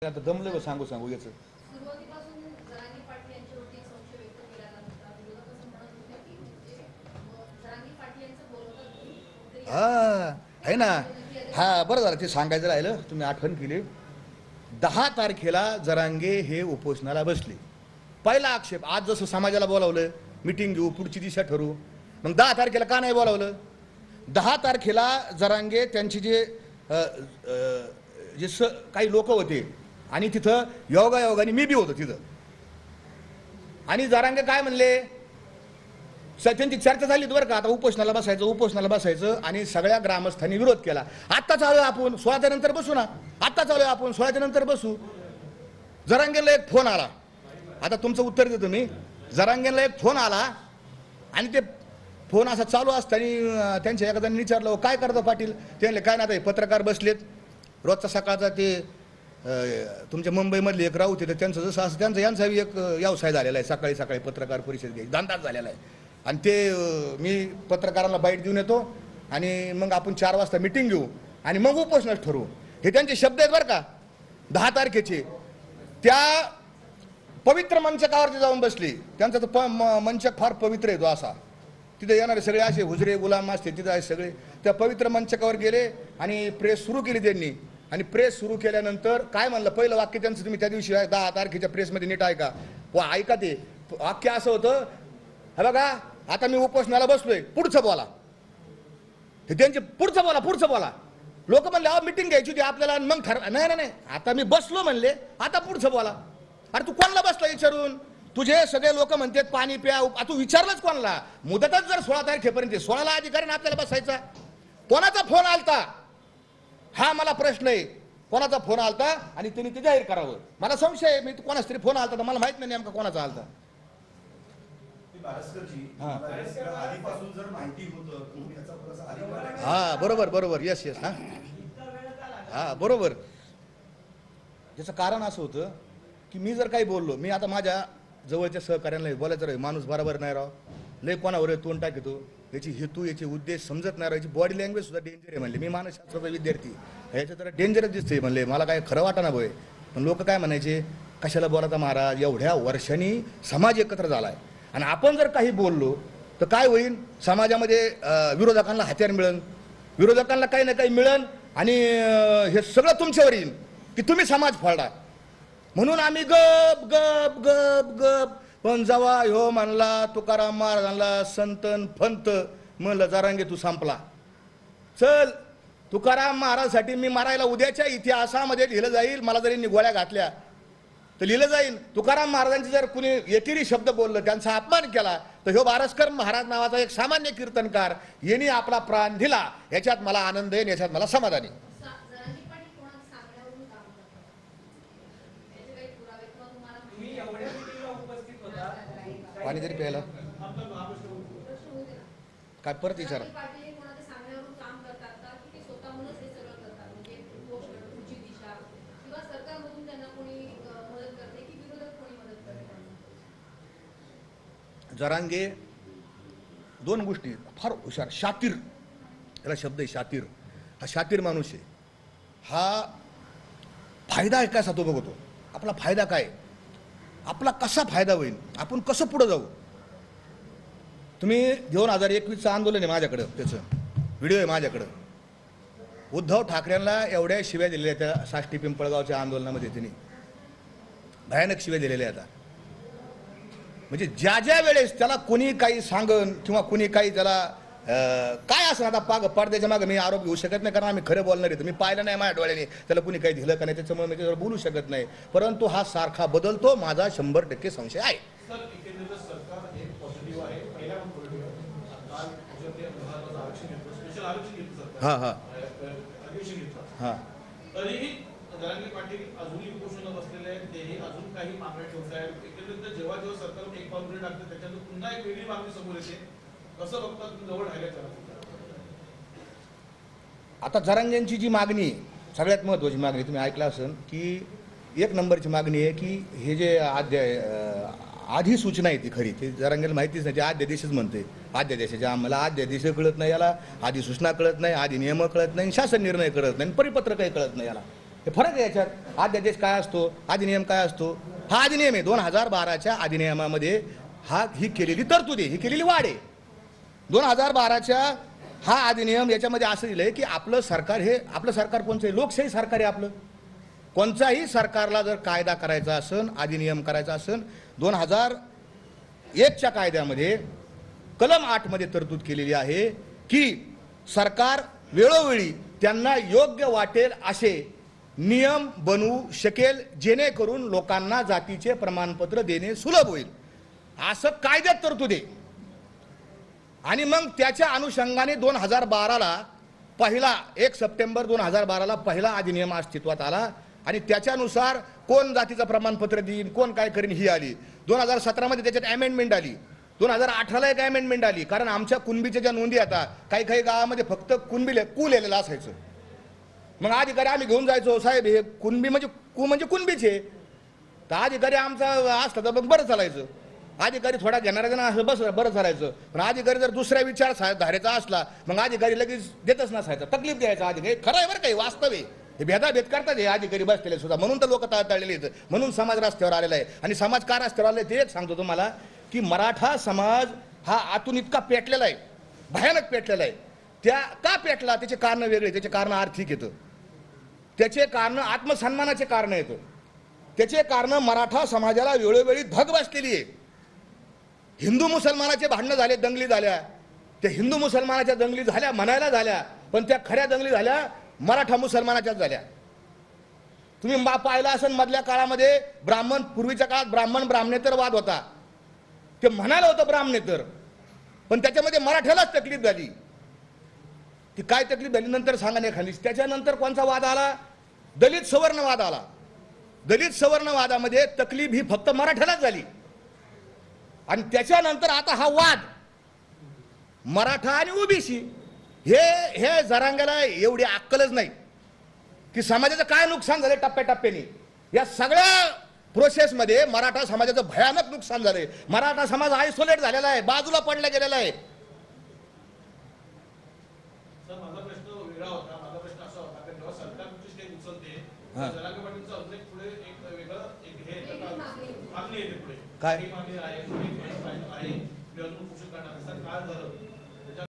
आता दमलं व सांगू सांगू याचं सुरुवातीपासून जरांगे पाटील यांच्यावरती एक संशय व्यक्त केला जात होता. विरोधक असं म्हणत होते की म्हणजे जरांगे पाटील यांचं बोलवतात हा आहे ना. हा बरं झालं ते सांगायचं राहिलं, तुम्ही आठवण केली. 10 तारखेला जरांगे हे उपोषणाला बसले. पहिला आक्षेप, आज जसं समाजाला बोलावलं मिटिंग घेऊ पुढची दिशा ठरवू, मग 10 तारखेला का नाही बोलावलं? 10 तारखेला जरांगे त्यांचे जे काही लोक होते आणि तिथं योगायोगाने मी बी होतो तिथं, आणि जरांगे काय म्हणले, त्यांची चर्चा झाली बरं का, आता उपोषणाला बसायचं आणि सगळ्या ग्रामस्थांनी विरोध केला. आत्ता चालू आपण 16च्या नंतर बसू ना, आत्ता चालू आपण 16च्या नंतर बसू. जरांगेला एक फोन आला, आता तुमचं उत्तर देतो मी. जरांगेला एक फोन आला आणि ते फोन असा चालू असताना त्यांच्या एखाद्याने विचारलं, काय करतो पाटील? ते म्हणले काय ना, आता पत्रकार बसलेत रोजचा सकाळचा, ते तुमच्या मुंबईमधले एक राऊत तर त्यांचं जसं असं त्यांचा यांचा एक व्यवसाय झालेला आहे, सकाळी सकाळी पत्रकार परिषद घ्यायची धंदाच झालेला आहे. आणि ते मी पत्रकारांना बाईट देऊन येतो आणि मग आपण 4 वाजता मिटिंग घेऊ आणि मग उपोषणास ठरवू. हे त्यांचे शब्द आहेत बरं का. 10 तारखेचे त्या पवित्र मंचकावरती जाऊन बसली. त्यांचा तो मंचक फार पवित्र आहे तो असा, तिथे येणारे सगळे असे हुजरे गुलाम असते तिथे आहे सगळे. त्या पवित्र मंचकावर गेले आणि प्रेस सुरू केली त्यांनी. आणि प्रेस सुरू केल्यानंतर काय म्हणलं, पहिलं वाक्य त्यांचं तुम्ही त्या दिवशी 10 तारखेच्या प्रेसमध्ये नीट ऐका, ऐका. ते वाक्य असं होतं, हे बघा आता मी उपोषणाला बसलोय, पुढचं बोला. हे त्यांचे पुढचं बोला. लोक म्हणले अहो मिटिंग घ्यायची होती आपल्याला, मग नाही आता मी बसलो म्हणले, आता पुढचं बोला. अरे तू कोणाला बसला विचारून? तुझे सगळे लोक म्हणतात पाणी प्या, तू विचारलंच कोणाला? मुदतच जर 16 तारखेपर्यंत, 16ला अधिकारी आपल्याला बसायचा. कोणाचा फोन आलता हा मला प्रश्न आहे, कोणाचा फोन आलता आणि त्यांनी ते जाहीर करावं. मला संशय आहे, मी कोणाच तरी फोन आलता तर मला माहित नाही नेमका कोणाचा आलता. हा बरोबर यस हा बरोबर. याचं कारण असं होतं की मी जर काही बोललो, मी आता माझ्या जवळच्या सहकार्यांना बोलायचं राहील, माणूस बरोबर नाही राव, लय कोणावर तोंड टाकतो, याची हेतू याचे उद्देश समजत नाही राव, याची बॉडी लँग्वेज सुद्धा डेंजर आहे म्हणले. मी मानसशास्त्राचा विद्यार्थी ह्याच्या तर डेंजरच दिसते म्हणले, मला काय खरं वाटाना भय. पण लोक काय म्हणायचे, कशाला बोलाता महाराज, एवढ्या वर्षांनी समाज एकत्र झाला आहे आणि आपण जर काही बोललो तर काय होईल, समाजामध्ये विरोधकांना हत्यार मिळेल, विरोधकांना काही ना काही मिळेल आणि हे सगळं तुमच्यावर येईल की तुम्ही समाज फाडा. म्हणून आम्ही गप गप गप गप. पण जेव्हा ह्यो म्हणला तुकाराम महाराजांना संतन फंत, म्हणलं जरांगे तू संपला. चल तुकाराम महाराजसाठी मी मारायला उद्याच्या इतिहासामध्ये लिहिलं जाईल, मला जरी गोळ्या घातल्या तर लिहिलं जाईल. तुकाराम महाराजांचे जर कुणी एकेरी शब्द बोललं, त्यांचा अपमान केला, तर ह्यो बारसकर महाराज नावाचा एक सामान्य कीर्तनकार यांनी आपला प्राण दिला, याच्यात मला आनंद आहे, याच्यात मला समाधान आहे. पाणी तरी प्यायला काय परत विचारा. जरांगे 2 गोष्टी फार हुशार, शातीर, याला शब्द आहे शातीर. हा शातीर माणूस आहे. हा फायदा आहे काय तो बघतो, आपला फायदा काय, आपला कसा फायदा होईल, आपण कसं पुढे जाऊ. तुम्ही 2021चं आंदोलन आहे माझ्याकडं, त्याचं व्हिडिओ आहे माझ्याकडं. उद्धव ठाकरेंना एवढ्या शिव्या दिलेल्या त्या साष्टी पिंपळगावच्या आंदोलनामध्ये त्यांनी भयानक शिव्या दिलेल्या आता. म्हणजे ज्या वेळेस त्याला कोणी काही सांगन किंवा कोणी काही त्याला काय असं, आता पडद्याच्या मागे मी आरोप घेऊ शकत नाही, कारण आम्ही खरं बोलणार आहे. मी पाहिलं नाही माझ्या डोळ्याने त्याला कोणी काही दिलं का नाही, त्याच्यामुळे मी त्याच्यावर बोलू शकत नाही. परंतु हा सारखा बदलतो, माझा 100% संशय आहे. हा हा हा जरांगे पाटील अजूनही उपोषणाला बसलेले आहेत, तेही अजून काही मागण्या ठेवत आहेत. एकंदरीत जेव्हा सरकार एक पाऊल पुढे टाकतं त्याच्यातून पुन्हा एक वेगळी मागणी समोर येते. कसं बघता तुम्ही जवळ राहिल्याच्या? आता जरांगेंची जी मागणी सगळ्यात महत्त्वाची मागणी तुम्ही ऐकलं असेल की 1 नंबरची मागणी आहे की हे जे आधी सूचना आहे ती खरी, ते जरांगेला माहितीच नाही, ते अध्यादेशच म्हणते. अध्यादेशाचे आम्हाला अध्यादेश कळत नाही, याला आधी सूचना कळत नाही, आधी नियम कळत नाही, शासन निर्णय कळत नाही, परिपत्रकही कळत नाही याला. हे फरक आहे याच्यात. अध्यादेश काय असतो, अधिनियम काय असतो. हा अधिनियम आहे 2012च्या अधिनियमामध्ये ही केलेली तरतूद आहे, ही केलेली वाढ आहे. 2012च्या हा अधिनियम याच्यामध्ये असं दिलंय की आपलं सरकार कोणचं आहे, लोकशाही सरकार आहे आपलं. कोणत्याही सरकारला जर कायदा करायचा असेल, अधिनियम करायचा असेल, 2001च्या कायद्यामध्ये कलम 8 मध्ये तरतूद केलेली आहे की सरकार वेळोवेळी त्यांना योग्य वाटेल असे नियम बनवू शकेल जेणेकरून लोकांना जातीचे प्रमाणपत्र देणे सुलभ होईल, असं कायद्यात तरतूद आहे. आणि मग त्याच्या अनुषंगाने 2012ला 1 सप्टेंबर 2012ला पहिला अधिनियम अस्तित्वात आला आणि त्याच्यानुसार कोण जातीचं प्रमाणपत्र देईन, कोण काय करीन ही आली. 2017मध्ये त्याच्यात अमेंडमेंट आली. 2018ला एक अमेंडमेंट आली, कारण आमच्या कुणबीच्या ज्या नोंदी आता काही गावामध्ये फक्त कुणबी लिहिलेलं असायचं. मग अधिकारी आम्ही घेऊन जायचो, साहेब हे कुणबी म्हणजे कुणबीचे. तर अधिकारी आमचा असला तर मग बरं चालायचं. अधिकारी थोडा घेणारा जण असं बस बरं चालायचं. पण अधिकारी जर दुसऱ्या विचारधारेचा असला मग अधिकारी लगेच देतच नसायचा, तकलीफ द्यायचा अधिकारी. खरं आहे बरं काही वास्तव आहे, हे भेदाभेद करतात हे अधिकारी बसलेले सुद्धा. म्हणून तर लोक तळतळलेले आहेत, म्हणून समाज रस्त्यावर आलेला आहे. आणि समाज का रस्त्यावर आलेला आहे ते एक सांगतो तुम्हाला की मराठा समाज हा आतून इतका पेटलेला आहे, भयानक पेटलेला आहे. त्या का पेटला त्याचे कारण वेगळे, त्याचे कारण आर्थिक येतं, त्याचे कारण आत्मसन्मानाचे कारण येतं, त्याचे कारण मराठा समाजाला वेळोवेळी धग बसलेली आहे. हिंदू मुसलमानाचे भांडणं झाले, दंगली झाल्या, त्या हिंदू मुसलमानाच्या दंगली झाल्या म्हणायला झाल्या, पण त्या खऱ्या दंगली झाल्या मराठा मुसलमानाच्याच झाल्या. तुम्ही पाहिलं असेल मधल्या काळामध्ये पूर्वीच्या काळात ब्राह्मणेतर वाद होता. ते म्हणायला होतं ब्राह्मणेतर, पण त्याच्यामध्ये मराठ्यालाच तकलीफ झाली. ती काय तकलीफ झाली नंतर सांगा नाही खाली. त्याच्यानंतर कोणचा वाद आला, दलित सवर्ण वाद आला. दलित सवर्ण वादामध्ये तकलीफ ही फक्त मराठ्यालाच झाली. आणि त्याच्यानंतर आता हा वाद मराठा आणि ओबीसी, हे जरांग्याला एवढी अक्कलच नाही की समाजाचं काय नुकसान झालं टप्प्याटप्प्याने. या सगळ्या प्रोसेसमध्ये मराठा समाजाचं भयानक नुकसान झालंय. मराठा समाज आयसोलेट झालेला आहे, बाजूला पडला गेलेला आहे. सर माझा प्रश्न वेगळा होता. माझा प्रश्न असा होता की जेव्हा सरकार तुमची स्टेप उचलते जरांगे पाटीलचा अजून एक पुढे एक वेगळं मागणी येते पुढे काय मागणी आहे, मी अजून उपोषण करणार. सर काय झालं